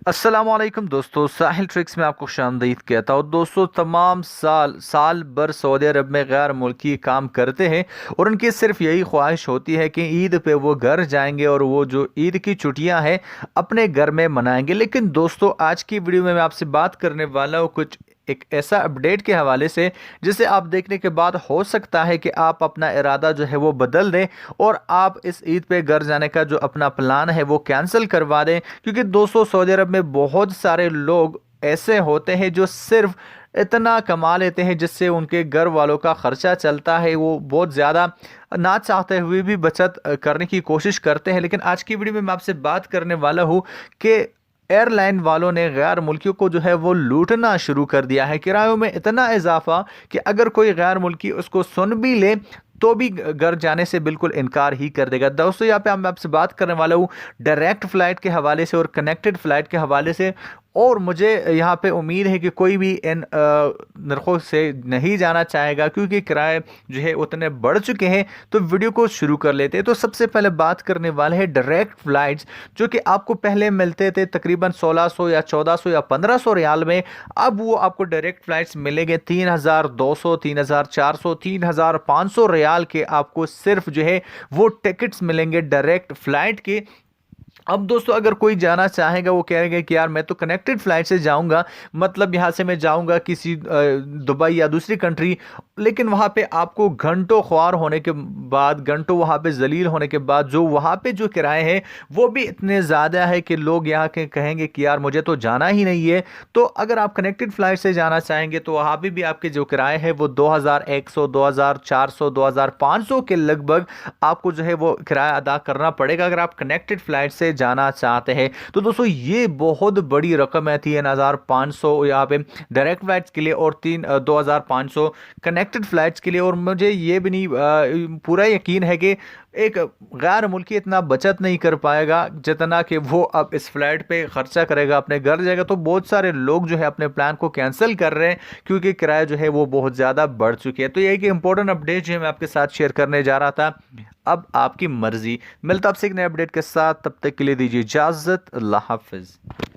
अस्सलामुअलैकुम दोस्तों, साहिल ट्रिक्स में आपको खुशामदीद कहता हूँ। दोस्तों, तमाम साल भर सऊदी अरब में गैर मुल्की काम करते हैं और उनकी सिर्फ यही ख्वाहिश होती है कि ईद पे वो घर जाएंगे और वो जो ईद की छुट्टियां हैं अपने घर में मनाएंगे। लेकिन दोस्तों, आज की वीडियो में मैं आपसे बात करने वाला हूँ कुछ एक ऐसा अपडेट के हवाले से जिसे आप देखने के बाद हो सकता है कि आप अपना इरादा जो है वो बदल दें और आप इस ईद पे घर जाने का जो अपना प्लान है वो कैंसिल करवा दें। क्योंकि दोस्तों, सऊदी अरब में बहुत सारे लोग ऐसे होते हैं जो सिर्फ इतना कमा लेते हैं जिससे उनके घर वालों का खर्चा चलता है। वो बहुत ज़्यादा ना चाहते हुए भी बचत करने की कोशिश करते हैं। लेकिन आज की वीडियो में मैं आपसे बात करने वाला हूँ कि एयरलाइन वालों ने गैर मुल्कियों को जो है वो लूटना शुरू कर दिया है। किरायों में इतना इजाफा कि अगर कोई गैर मुल्की उसको सुन भी ले तो भी घर जाने से बिल्कुल इनकार ही कर देगा। दोस्तों, यहाँ पे मैं आपसे बात करने वाला हूँ डायरेक्ट फ़्लाइट के हवाले से और कनेक्टेड फ़्लाइट के हवाले से। और मुझे यहाँ पे उम्मीद है कि कोई भी इन नरखों से नहीं जाना चाहेगा क्योंकि किराए जो है उतने बढ़ चुके हैं। तो वीडियो को शुरू कर लेते हैं। तो सबसे पहले बात करने वाले हैं डायरेक्ट फ़्लाइट्स, जो कि आपको पहले मिलते थे तकरीबन 1600 या 1400 या 1500 रियाल में। अब वो आपको डायरेक्ट फ़्लाइट्स मिलेंगे 3200, 3400, 3500 रियाल के। आपको सिर्फ जो है वो टिकट्स मिलेंगे डायरेक्ट फ़्लाइट के। अब दोस्तों, अगर कोई जाना चाहेगा, वो कहेगा कि यार मैं तो कनेक्टेड फ्लाइट से जाऊंगा, मतलब यहाँ से मैं जाऊंगा किसी दुबई या दूसरी कंट्री, लेकिन वहाँ पे आपको घंटों ख्वार होने के बाद, घंटों वहाँ पे जलील होने के बाद जो वहाँ पे जो किराए हैं वो भी इतने ज़्यादा है कि लोग यहाँ के कहेंगे कि यार मुझे तो जाना ही नहीं है। तो अगर आप कनेक्टेड फ्लाइट से जाना चाहेंगे तो वहाँ पे भी आपके जो किराए हैं वो 2100, 2400, 2500 के लगभग आपको जो है वो किराया अदा करना पड़ेगा अगर आप कनेक्टेड फ्लाइट से जाना चाहते हैं। तो दोस्तों, ये बहुत बड़ी रकम है। 3500 यहाँ पे डायरेक्ट फ्लाइट्स के लिए और 2500 कनेक्टेड फ्लाइट्स के लिए। और मुझे ये भी नहीं पूरा यकीन है कि एक गैर मुल्की इतना बचत नहीं कर पाएगा जितना कि वो अब इस फ्लाइट पे खर्चा करेगा, अपने घर जाएगा। तो बहुत सारे लोग जो है अपने प्लान को कैंसिल कर रहे हैं क्योंकि किराया जो है वो बहुत ज़्यादा बढ़ चुकी है। तो ये एक इंपॉर्टेंट अपडेट जो है मैं आपके साथ शेयर करने जा रहा था। अब आपकी मर्जी। मिलता आपसे एक नए अपडेट के साथ, तब तक के लिए दीजिए इजाज़त। अल्लाह हाफिज़।